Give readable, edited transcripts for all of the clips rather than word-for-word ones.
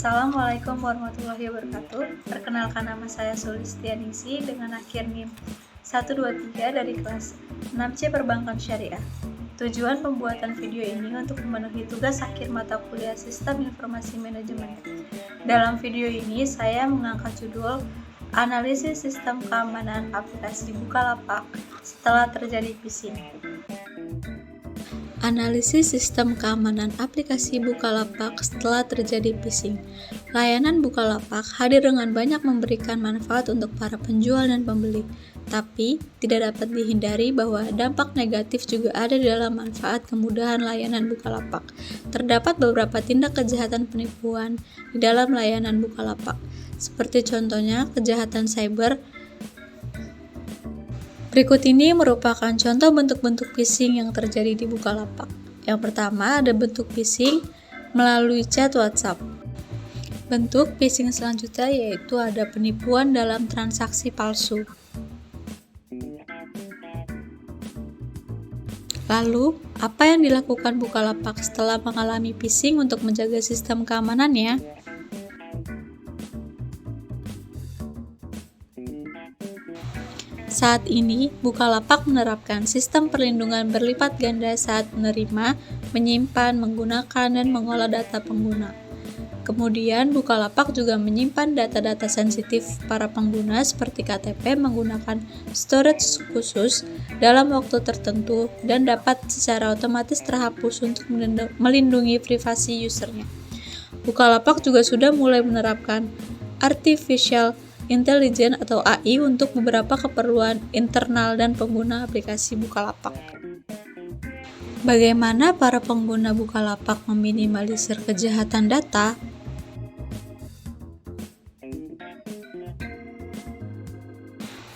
Assalamualaikum warahmatullahi wabarakatuh. Perkenalkan, nama saya Sulistianingsih dengan akhir NIM 123 dari kelas 6C Perbankan Syariah. Tujuan pembuatan video ini untuk memenuhi tugas akhir mata kuliah Sistem Informasi Manajemen. Dalam video ini saya mengangkat judul Analisis Sistem Keamanan Aplikasi Bukalapak setelah terjadi phishing. Analisis sistem keamanan aplikasi Bukalapak setelah terjadi phishing. Layanan Bukalapak hadir dengan banyak memberikan manfaat untuk para penjual dan pembeli, tapi tidak dapat dihindari bahwa dampak negatif juga ada di dalam manfaat kemudahan layanan Bukalapak. Terdapat beberapa tindak kejahatan penipuan di dalam layanan Bukalapak, seperti contohnya kejahatan cyber. Berikut ini merupakan contoh bentuk-bentuk phishing yang terjadi di Bukalapak. Yang pertama, ada bentuk phishing melalui chat WhatsApp. Bentuk phishing selanjutnya yaitu ada penipuan dalam transaksi palsu. Lalu, apa yang dilakukan Bukalapak setelah mengalami phishing untuk menjaga sistem keamanannya? Saat ini, Bukalapak menerapkan sistem perlindungan berlipat ganda saat menerima, menyimpan, menggunakan, dan mengolah data pengguna. Kemudian, Bukalapak juga menyimpan data-data sensitif para pengguna seperti KTP menggunakan storage khusus dalam waktu tertentu dan dapat secara otomatis terhapus untuk melindungi privasi usernya. Bukalapak juga sudah mulai menerapkan artificial intelligence atau AI untuk beberapa keperluan internal dan pengguna aplikasi Bukalapak. Bagaimana para pengguna Bukalapak meminimalisir kejahatan data?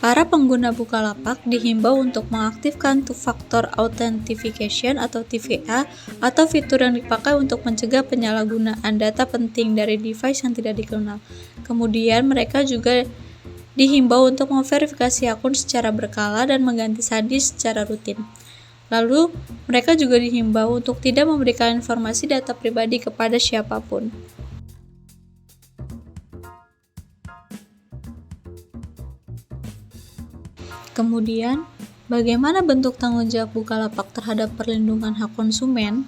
Para pengguna Bukalapak dihimbau untuk mengaktifkan two-factor authentication atau TVA atau fitur yang dipakai untuk mencegah penyalahgunaan data penting dari device yang tidak dikenal. Kemudian mereka juga dihimbau untuk memverifikasi akun secara berkala dan mengganti sandi secara rutin. Lalu, mereka juga dihimbau untuk tidak memberikan informasi data pribadi kepada siapapun. Kemudian, bagaimana bentuk tanggung jawab Bukalapak terhadap perlindungan hak konsumen?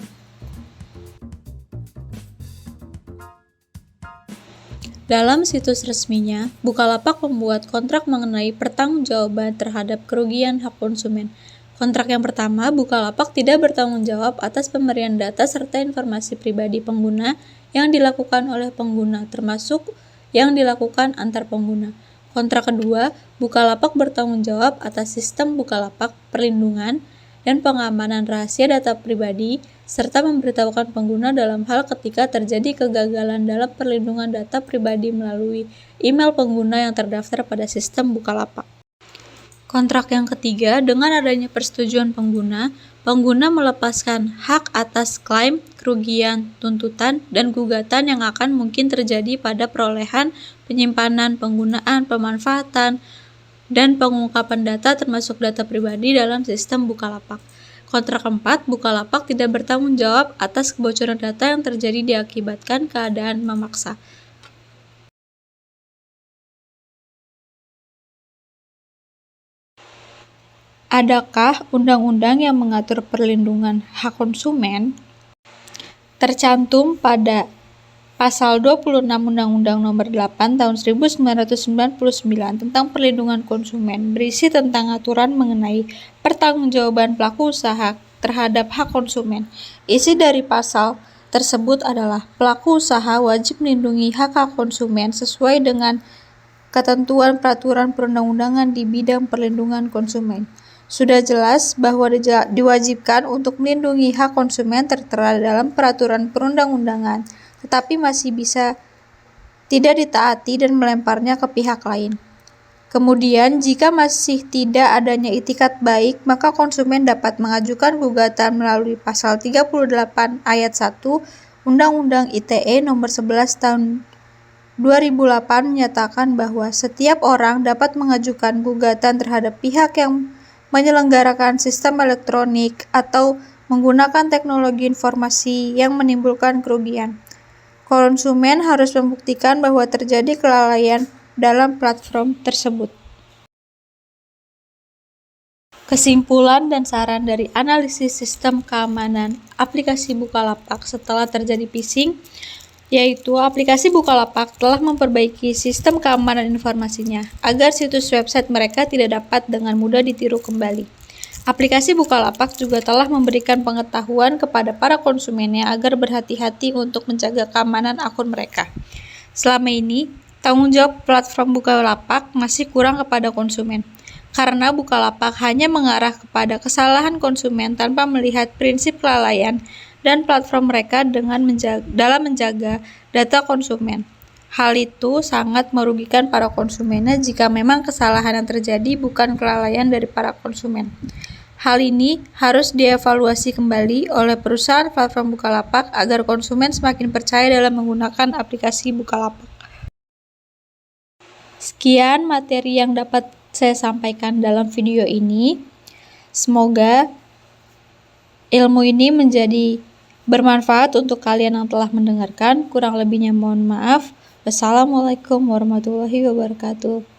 Dalam situs resminya, Bukalapak membuat kontrak mengenai pertanggungjawaban terhadap kerugian hak konsumen. Kontrak yang pertama, Bukalapak tidak bertanggung jawab atas pemberian data serta informasi pribadi pengguna yang dilakukan oleh pengguna, termasuk yang dilakukan antar pengguna. Kontrak kedua, Bukalapak bertanggung jawab atas sistem Bukalapak, perlindungan, dan pengamanan rahasia data pribadi, serta memberitahukan pengguna dalam hal ketika terjadi kegagalan dalam perlindungan data pribadi melalui email pengguna yang terdaftar pada sistem Bukalapak. Kontrak yang ketiga, dengan adanya persetujuan pengguna, pengguna melepaskan hak atas klaim, kerugian, tuntutan, dan gugatan yang akan mungkin terjadi pada perolehan, penyimpanan, penggunaan, pemanfaatan, dan pengungkapan data termasuk data pribadi dalam sistem Bukalapak. Kontrak keempat, Bukalapak tidak bertanggung jawab atas kebocoran data yang terjadi diakibatkan keadaan memaksa. Adakah undang-undang yang mengatur perlindungan hak konsumen? Tercantum pada Pasal 26 Undang-Undang Nomor 8 Tahun 1999 tentang Perlindungan Konsumen berisi tentang aturan mengenai pertanggungjawaban pelaku usaha terhadap hak konsumen. Isi dari pasal tersebut adalah pelaku usaha wajib melindungi hak konsumen sesuai dengan ketentuan peraturan perundang-undangan di bidang perlindungan konsumen. Sudah jelas bahwa diwajibkan untuk melindungi hak konsumen tertera dalam peraturan perundang-undangan, tetapi masih bisa tidak ditaati dan melemparnya ke pihak lain. Kemudian, jika masih tidak adanya itikat baik, maka konsumen dapat mengajukan gugatan melalui pasal 38 ayat 1 Undang-Undang ITE Nomor 11 Tahun 2008 menyatakan bahwa setiap orang dapat mengajukan gugatan terhadap pihak yang menyelenggarakan sistem elektronik atau menggunakan teknologi informasi yang menimbulkan kerugian. Konsumen harus membuktikan bahwa terjadi kelalaian dalam platform tersebut. Kesimpulan dan saran dari analisis sistem keamanan aplikasi Bukalapak setelah terjadi phishing, yaitu aplikasi Bukalapak telah memperbaiki sistem keamanan informasinya agar situs website mereka tidak dapat dengan mudah ditiru kembali. Aplikasi Bukalapak juga telah memberikan pengetahuan kepada para konsumennya agar berhati-hati untuk menjaga keamanan akun mereka. Selama ini, tanggung jawab platform Bukalapak masih kurang kepada konsumen, karena Bukalapak hanya mengarah kepada kesalahan konsumen tanpa melihat prinsip kelalaian dan platform mereka dalam menjaga data konsumen. Hal itu sangat merugikan para konsumennya jika memang kesalahan yang terjadi bukan kelalaian dari para konsumen. Hal ini harus dievaluasi kembali oleh perusahaan platform Bukalapak agar konsumen semakin percaya dalam menggunakan aplikasi Bukalapak. Sekian materi yang dapat saya sampaikan dalam video ini. Semoga ilmu ini menjadi bermanfaat untuk kalian yang telah mendengarkan. Kurang lebihnya mohon maaf. Wassalamualaikum warahmatullahi wabarakatuh.